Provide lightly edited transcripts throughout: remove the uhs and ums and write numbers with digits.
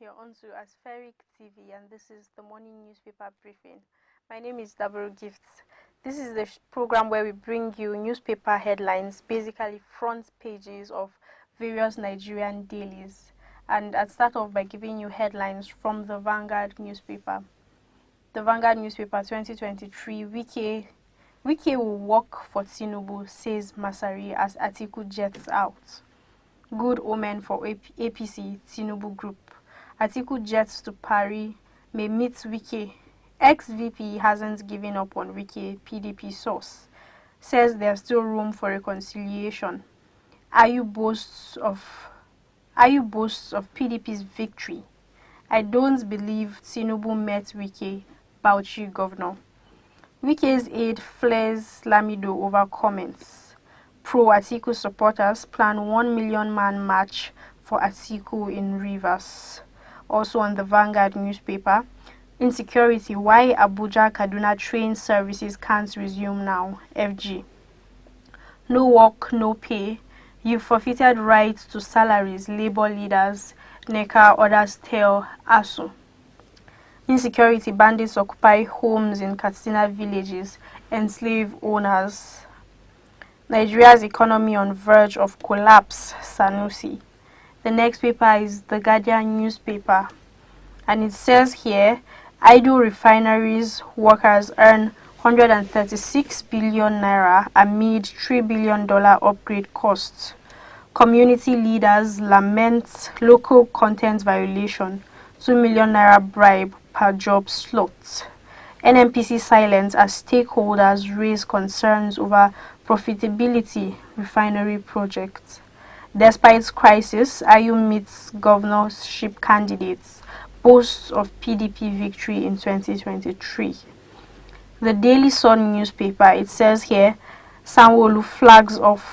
You're on to Aspheric TV, and this is the morning newspaper briefing. My name is Dabaru Gifts. This is the program where we bring you newspaper headlines, basically front pages of various Nigerian dailies. And I'd start off by giving you headlines from the Vanguard newspaper. The Vanguard newspaper 2023, Wike will work for Tinubu, says Masari as Atiku jets out. Good omen for APC Tinubu group. Atiku jets to Paris, may meet Wike. Ex-VP hasn't given up on Wike, PDP source. Says there's still room for reconciliation. Ayu boasts of PDP's victory. I don't believe Tinubu met Wike, Bauchi governor. Wike's aide flares Lamido over comments. Pro-Atiku supporters plan 1 million man march for Atiku in Rivers. Also on the Vanguard newspaper, insecurity, why Abuja-Kaduna train services can't resume now, FG. No work, no pay. You forfeited rights to salaries, labor leaders, NECA, others tell ASU. Insecurity, bandits occupy homes in Katsina villages, enslave owners. Nigeria's economy on verge of collapse, Sanusi. The next paper is the Guardian newspaper, and it says here, idle refineries workers earn 136 billion naira amid $3 billion upgrade costs. Community leaders lament local content violation, 2 million naira bribe per job slot. NNPC silent as stakeholders raise concerns over profitability refinery projects. Despite crisis, Ayu meets governorship candidates, boasts of PDP victory in 2023. The Daily Sun newspaper, it says here, Sanwo-Olu flags off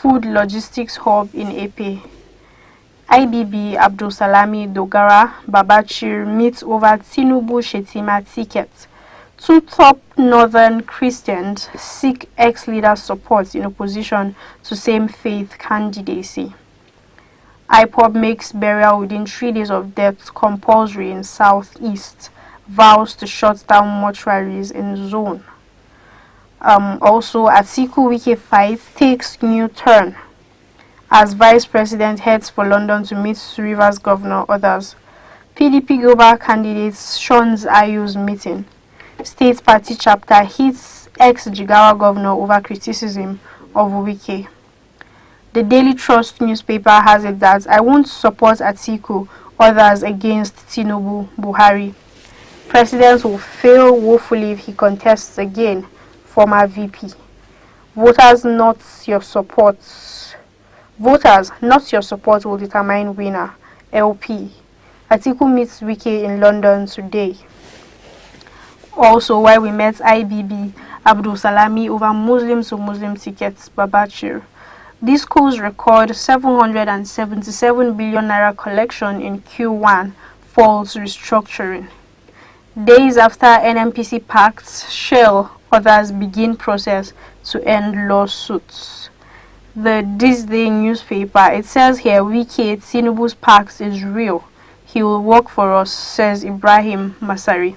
food logistics hub in Epe. IBB Abdul Salami Dogara Babachir meets over Tinubu-Shettima ticket. Two top northern Christians seek ex-leader support in opposition to same-faith candidacy. IPOB makes burial within 3 days of death compulsory in Southeast. Vows to shut down mortuaries in zone. Also, Atiku-Wike fight takes new turn as Vice President heads for London to meet Rivers Governor, others. PDP global candidates shuns Ayu's meeting. State Party chapter hits ex-Jigawa governor over criticism of Wike. The Daily Trust newspaper has it that I won't support Atiku, others against Tinubu, Buhari. President will fail woefully if he contests again, former VP. Voters, not your support will determine winner, LP. Atiku meets Wike in London today. Also, while we met IBB Abdul Salami over Muslim to Muslim tickets, Babachir. Discos record 777 billion naira collection in Q1 falls restructuring. Days after NNPC Pact, Shell, others begin process to end lawsuits. The This Day newspaper, it says here, Wike, Tinubu's Pact is real. He will work for us, says Ibrahim Masari.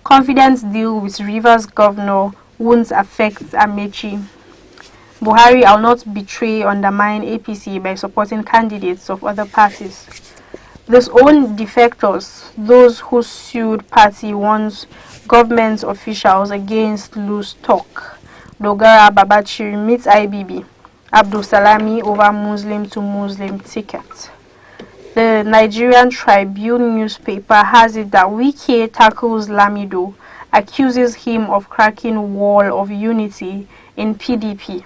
Confidence deal with Rivers governor won't affect Amaechi. Buhari, I'll not betray, undermine APC by supporting candidates of other parties. Disown defectors, those who sued party warns government officials against loose talk. Dogara Babachir meets IBB. Abdul Salami over Muslim to Muslim ticket. The Nigerian Tribune newspaper has it that Wike tackles Lamido, accuses him of cracking wall of unity in PDP.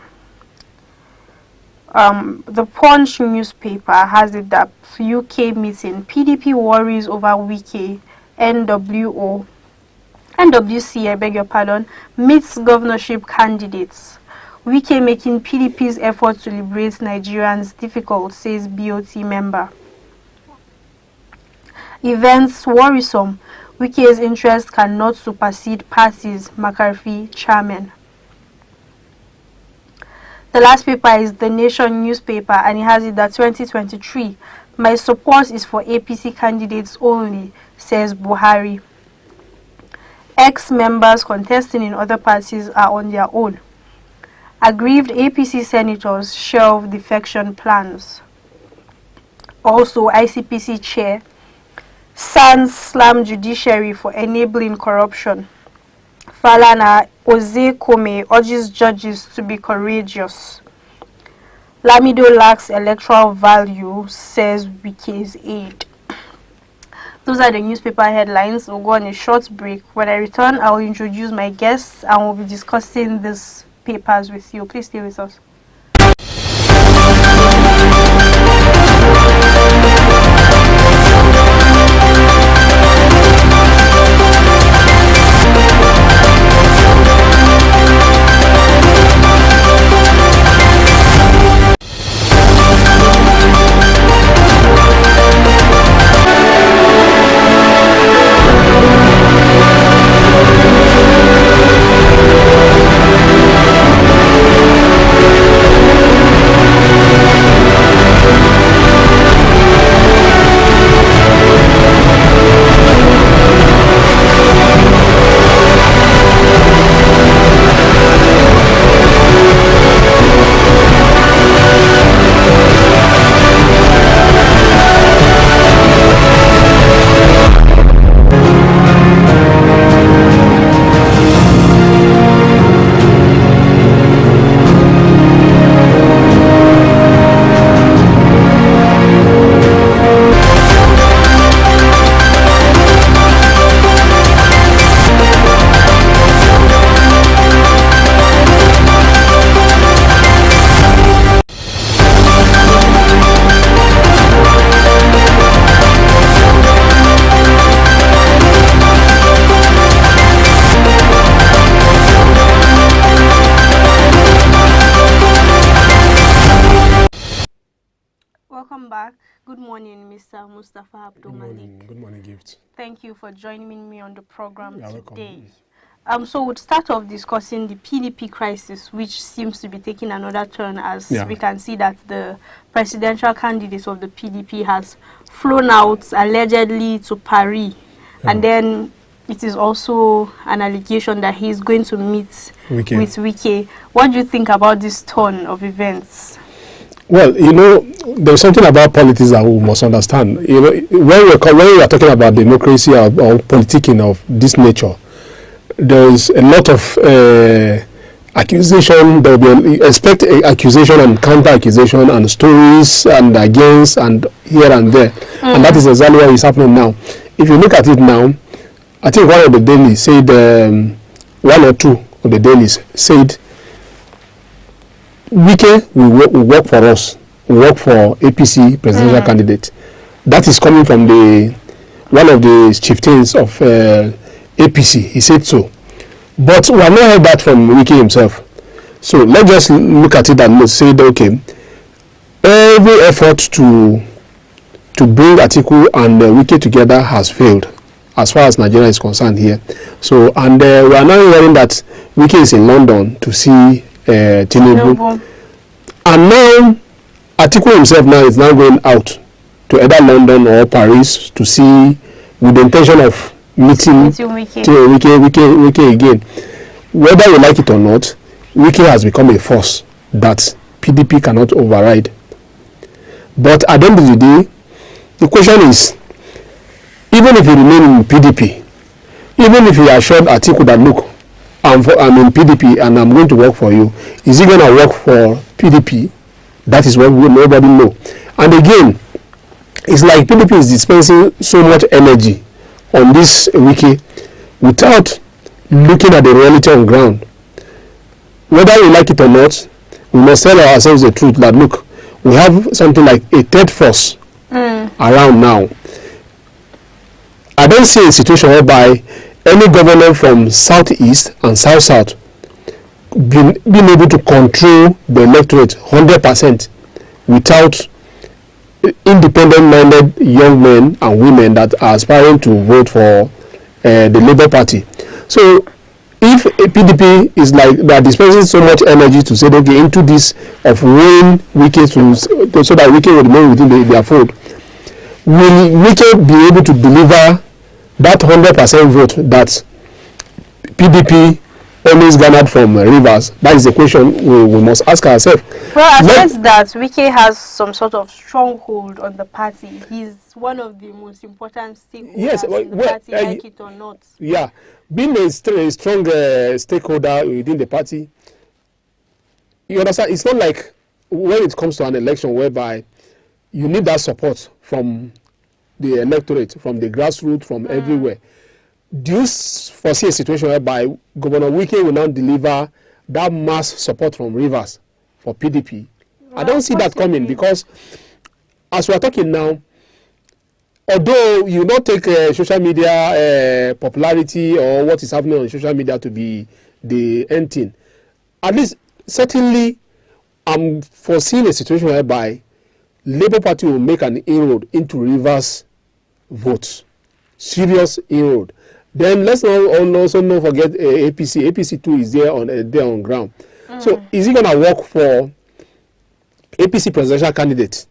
The Punch newspaper has it that UK meeting, PDP worries over Wike, NWC, meets governorship candidates. Wike making PDP's effort to liberate Nigerians difficult, says BOT member. Events worrisome. Wike's interest cannot supersede parties, McCarthy chairman. The last paper is the Nation newspaper, and it has it that 2023 My support is for APC candidates only, says Buhari. Ex-members contesting in other parties are on their own. Aggrieved APC senators shelve defection plans. Also, ICPC chair Sans slam judiciary for enabling corruption. Falana Ozekome urges judges to be courageous. Lamido lacks electoral value, says Wike's aide. Those are the newspaper headlines. We'll go on a short break. When I return, I will introduce my guests and we'll be discussing these papers with you. Please stay with us. Good morning, Gift. Thank you for joining me on the program today. Welcome. So we'll start off discussing the PDP crisis, which seems to be taking another turn as we can see that the presidential candidate of the PDP has flown out allegedly to Paris. And then it is also an allegation that he is going to meet with Wike. What do you think about this turn of events? Well, there's something about politics that we must understand. When we are talking about democracy or politicking of this nature, there's a lot of accusation. There will be expect accusation and counter accusation and stories and against and here and there, and that is exactly what is happening now. If you look at it now, I think one of the dailies said, one or two of the dailies said, Wike will work for us, will work for APC presidential candidate. That is coming from one of the chieftains of APC. He said so. But we have not heard that from Wike himself. So let's just look at it and let's say that, okay, every effort to bring Atiku and Wike together has failed as far as Nigeria is concerned here. So, and we are now hearing that Wike is in London to see Tinubu. And now Atiku himself now is now going out to either London or Paris to see with the intention of meeting Wike again. Whether we like it or not, Wike has become a force that PDP cannot override. But at the end of the day, the question is, even if you remain in PDP, even if you assured Atiku that, look, I'm in PDP and I'm going to work for you, is he going to work for PDP? That is what nobody know. And again, it's like PDP is dispensing so much energy on this Wike without looking at the reality on ground. Whether we like it or not, we must tell ourselves the truth that, look, we have something like a third force around now. I don't see a situation whereby any governor from southeast and south being able to control the electorate 100% without independent-minded young men and women that are aspiring to vote for the Labour Party. So if PDP is like they are dispensing so much energy to say, okay, into this of weighing Wike so that Wike will remain within their fold, will Wike be able to deliver that 100% vote that PDP always garnered from Rivers? That is the question we must ask ourselves. Well, I sense that Wike has some sort of stronghold on the party. He's one of the most important stakeholders in the party, like it or not. Yeah, being a strong stakeholder within the party, you understand, it's not like when it comes to an election whereby you need that support from the electorate, from the grassroots, from everywhere. Do you foresee a situation whereby Governor Wike will now deliver that mass support from Rivers for PDP? Well, I don't see that coming, because as we are talking now, although you not take social media popularity or what is happening on social media to be the end thing, at least certainly I'm foreseeing a situation whereby Labour Party will make an inroad into Rivers votes, serious inroad. Then let's also not forget APC. APC too is there on ground. So is he gonna work for APC presidential candidate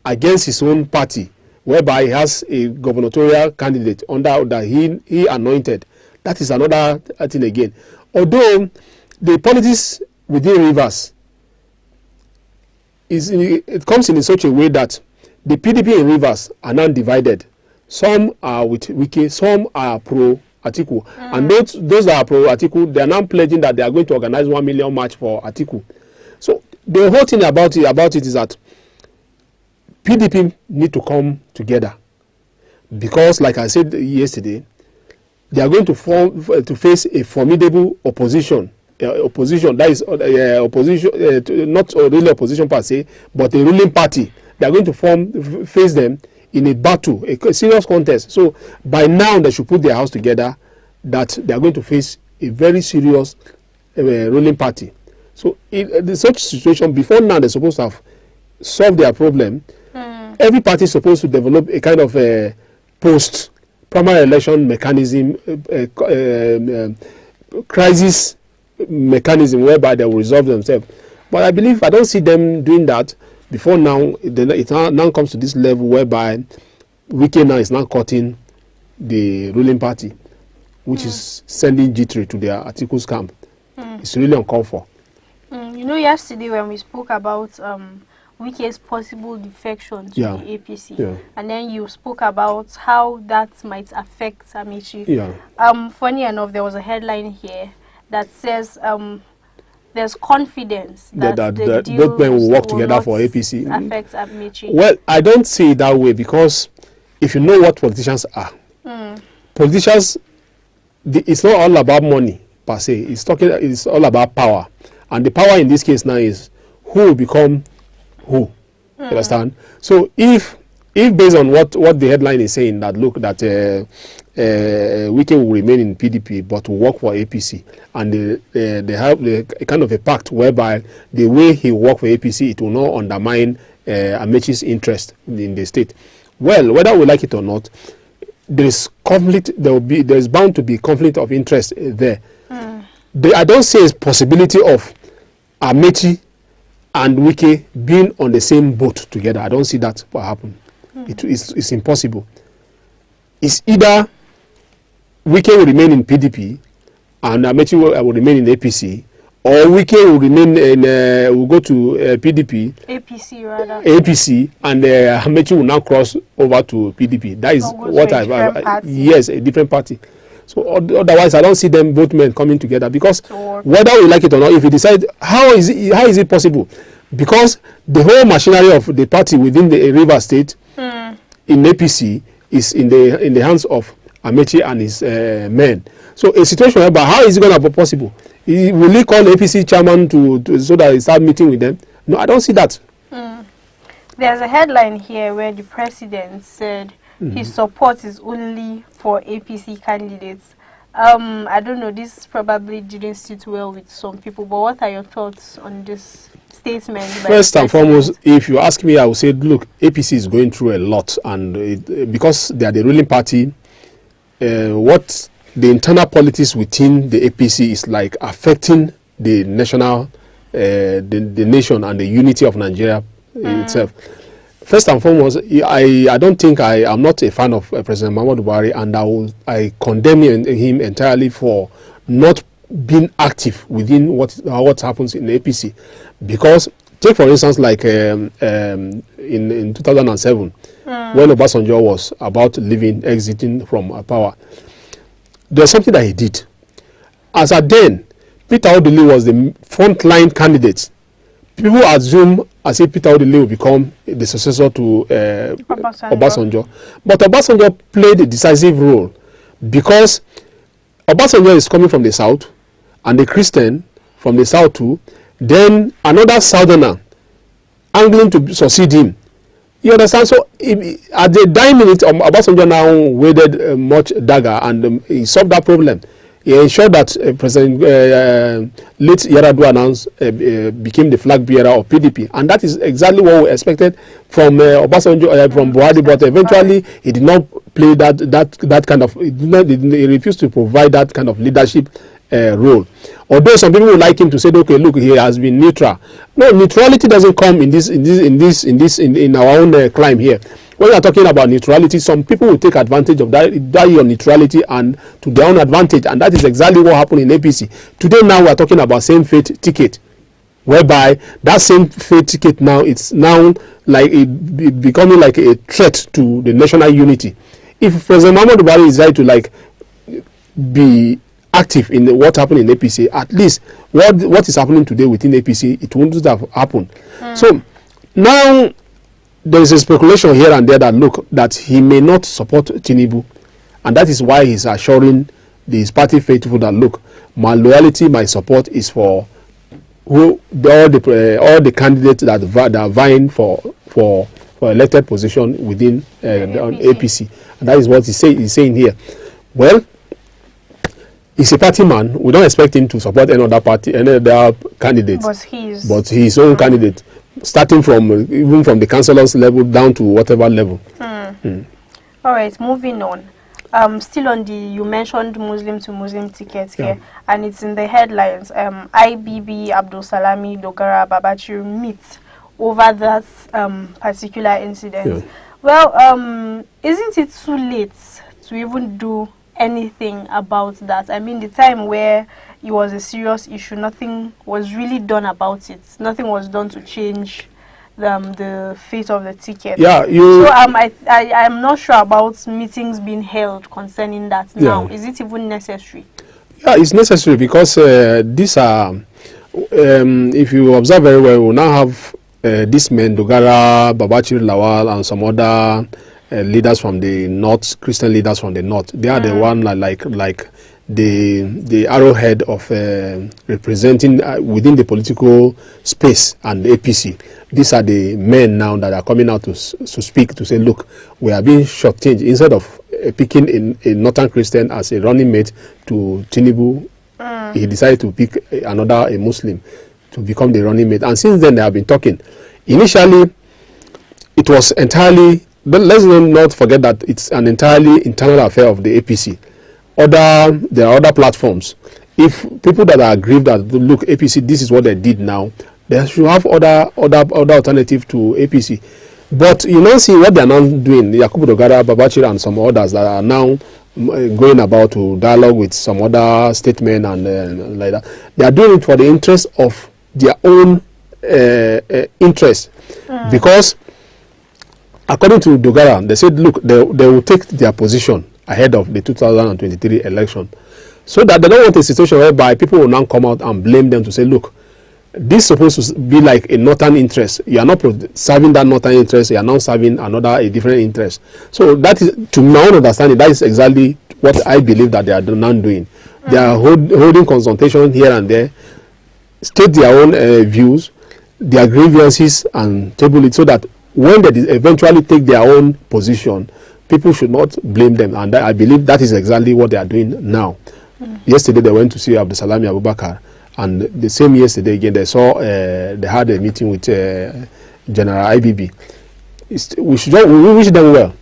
against his own party, whereby he has a gubernatorial candidate under that he anointed? That is another thing again. Although the politics within Rivers it comes in such a way that the PDP in Rivers are now divided. Some are with Wike, some are pro-Atiku. And those that are pro-Atiku, they are now pledging that they are going to organize 1 million march for Atiku. So the whole thing about it is that PDP need to come together. Because, like I said yesterday, they are going to face a formidable opposition. Opposition, that is opposition, not really opposition per se, but a ruling party. They are going to face them in a battle, a serious contest. So by now they should put their house together, that they are going to face a very serious ruling party. So in such situation, before now they're supposed to have solved their problem. Every party is supposed to develop a kind of a post-primary election mechanism, crisis mechanism whereby they will resolve themselves. But I don't see them doing that before now. It now comes to this level whereby Wike now is now cutting the ruling party, which is sending G3 to their Atiku's camp. It's really uncalled for. You know, yesterday when we spoke about Wike's possible defection to the APC, and then you spoke about how that might affect Amaechi. Funny enough, there was a headline here that says there's confidence that both men will work together for APC. Affects Amaechi. Well, I don't see it that way, because if you know what politicians are, politicians, it's not all about money per se. It's all about power, and the power in this case now is who will become who. You understand? So if based on what the headline is saying, that look that Wike will remain in PDP but will work for APC, and they have a kind of a pact whereby the way he work for APC, it will not undermine Amaechi's interest in the state. Well, whether we like it or not, there is conflict. There is bound to be conflict of interest there. I don't see a possibility of Amaechi and Wike being on the same boat together. I don't see that will happen. It's impossible. It's either Wike will remain in PDP and Amaechi will remain in APC, or Wike will remain in will go to PDP, APC, and Amaechi will now cross over to PDP. That is what yes, a different party. So otherwise, I don't see them both men coming together, because whether we like it or not, if we decide, how is it possible? Because the whole machinery of the party within the Rivers State in APC is in the hands of Amaechi and his men. So a situation whereby, how is it going to be possible? Will he call APC chairman so that he start meeting with them? No, I don't see that. There's a headline here where the president said his support is only for APC candidates. I don't know, this probably didn't sit well with some people, but what are your thoughts on this statement? First and foremost, if you ask me, I would say, look, APC is going through a lot, and because they are the ruling party, what the internal politics within the APC is like affecting the national, the nation and the unity of Nigeria itself. First and foremost, I don't think I'm not a fan of President Muhammadu Buhari, and I condemn him entirely for not being active within what happens in the APC. Because take for instance, like in 2007, when Obasanjo was about exiting from power, there's something that he did. As at then, Peter Odili was the frontline candidate. People assume as if Peter Odili will become the successor to Obasanjo. But Obasanjo played a decisive role because Obasanjo is coming from the south and the Christian from the south too. Then another southerner angling to succeed him. You understand? So at the dying minute, Obasanjo now waded much dagger and he solved that problem. He ensured that President late Yar'Adua became the flag bearer of PDP, and that is exactly what we expected from Obasanjo, from Buhari. But eventually, he did not play that kind of. He refused to provide that kind of leadership role. Although some people would like him to say, okay, look, he has been neutral. No, neutrality doesn't come in our own climb here. When we are talking about neutrality, some people will take advantage of that your neutrality and to their own advantage, and that is exactly what happened in APC. Today, now we are talking about same faith ticket, whereby that same faith ticket now it's now like becoming like a threat to the national unity. If President Muhammadu Buhari is right to like be active in what happened in APC, at least what is happening today within APC, it wouldn't have happened. So now there is a speculation here and there that he may not support Tinubu, and that is why he's assuring his party faithful that look, my loyalty, my support is for all the candidates that are vying for elected position within the APC, and that is what he's saying here. Well, he's a party man. We don't expect him to support any other party, any other candidate. But his own candidate, starting from even from the councillors level down to whatever level. All right, moving on. Still on you mentioned Muslim to Muslim tickets here, and it's in the headlines. IBB Abdul Salami Dogara Babachir meet over that particular incident. Well, isn't it too late to even do anything about that? I mean, the time where it was a serious issue, nothing was really done about it. Nothing was done to change the fate of the ticket. So I'm not sure about meetings being held concerning that now. Is it even necessary? Yeah, it's necessary because these are, if you observe very well, we now have these men, Dogara, Babachir Lawal, and some other leaders from the north, Christian leaders from the north. They are the one like the arrowhead of representing within the political space and the APC. These are the men now that are coming out to speak, to say, look, we are being shortchanged. Instead of picking a northern Christian as a running mate to Tinubu, he decided to pick a Muslim to become the running mate. And since then, they have been talking. Initially, it was entirely, but let's not forget that it's an entirely internal affair of the APC. There are other platforms. If people that are aggrieved that look, APC, this is what they did now, they should have other alternative to APC. But you now see what they are now doing. Yakubu Dogara, Babachir, and some others that are now going about to dialogue with some other statesmen and like that. They are doing it for the interest of their own interest, because according to Dogara, they said, look, they will take their position ahead of the 2023 election, so that they don't want a situation whereby people will now come out and blame them to say, look, this is supposed to be like a northern interest. You are not serving that northern interest. You are now serving a different interest. So that is, to my own understanding, that is exactly what I believe that they are now doing. They are holding consultation here and there, state their own views, their grievances, and table it so that when they eventually take their own position, people should not blame them. And I believe that is exactly what they are doing now. Yesterday they went to see Abdul Salami Abubakar, and the same yesterday again they had a meeting with General IBB. We wish them well.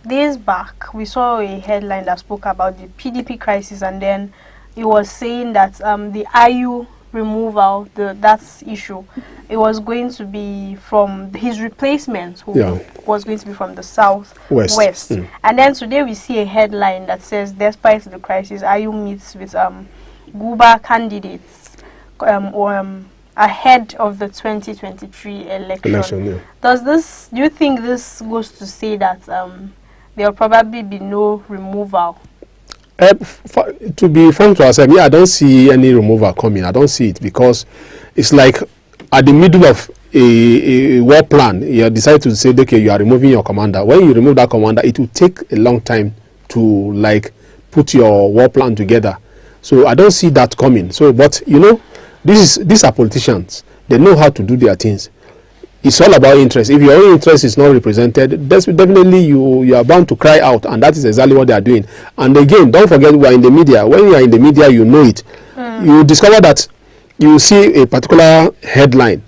Days back we saw a headline that spoke about the PDP crisis, and then it was saying that the IU removal, that issue, it was going to be from his replacement, who was going to be from the south west. And then today we see a headline that says, despite the crisis, Ayu meets with Guba candidates ahead of the 2023 election. Do you think this goes to say that there will probably be no removal? To be frank to ourselves, I don't see any removal coming. I don't see it, because it's like at the middle of a war plan, you decide to say, okay, you are removing your commander. When you remove that commander, it will take a long time to like put your war plan together. So I don't see that coming. So, but you know, these are politicians. They know how to do their things. It's all about interest. If your own interest is not represented, definitely you are bound to cry out, and that is exactly what they are doing. And again, don't forget, we are in the media. When you are in the media, you know it. You discover that you see a particular headline.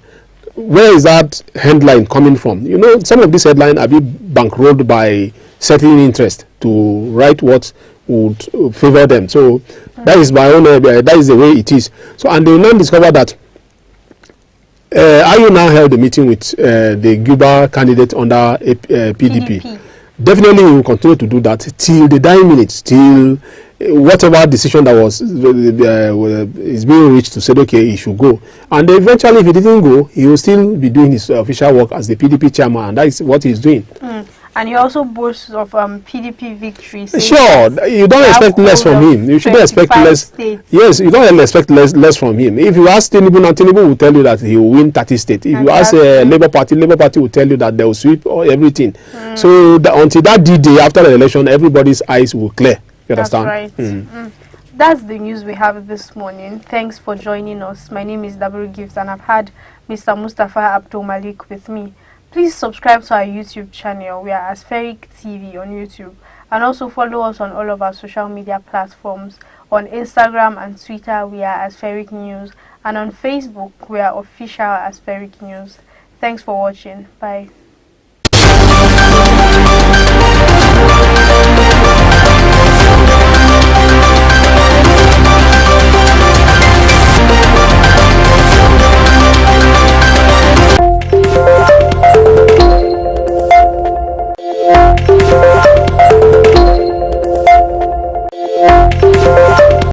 Where is that headline coming from? You know, some of these headlines are being bankrolled by certain interest to write what would favor them. So that is my own. That is the way it is. So, and they will now discover that. Ayu now held a meeting with the Guba candidate under PDP. Definitely he will continue to do that till the dying minutes, till whatever decision that was is being reached to say, okay, he should go. And eventually, if he didn't go, he will still be doing his official work as the PDP chairman, and that is what he's doing. And he also boasts of PDP victory. Sure, you don't expect less from him. You shouldn't expect less. States. Yes, you don't expect less from him. If you ask Tinubu, now Tinubu will tell you that he will win 30 states. If you ask Labour Party will tell you that they will sweep everything. So until that D-Day after the election, everybody's eyes will clear. You understand? That's right. That's the news we have this morning. Thanks for joining us. My name is Daburu Gift, and I've had Mr. Mustafa Abdul Malik with me. Please subscribe to our YouTube channel. We are Aspheric TV on YouTube. And also follow us on all of our social media platforms. On Instagram and Twitter, we are Aspheric News. And on Facebook, we are Official Aspheric News. Thanks for watching. Bye. Yeah.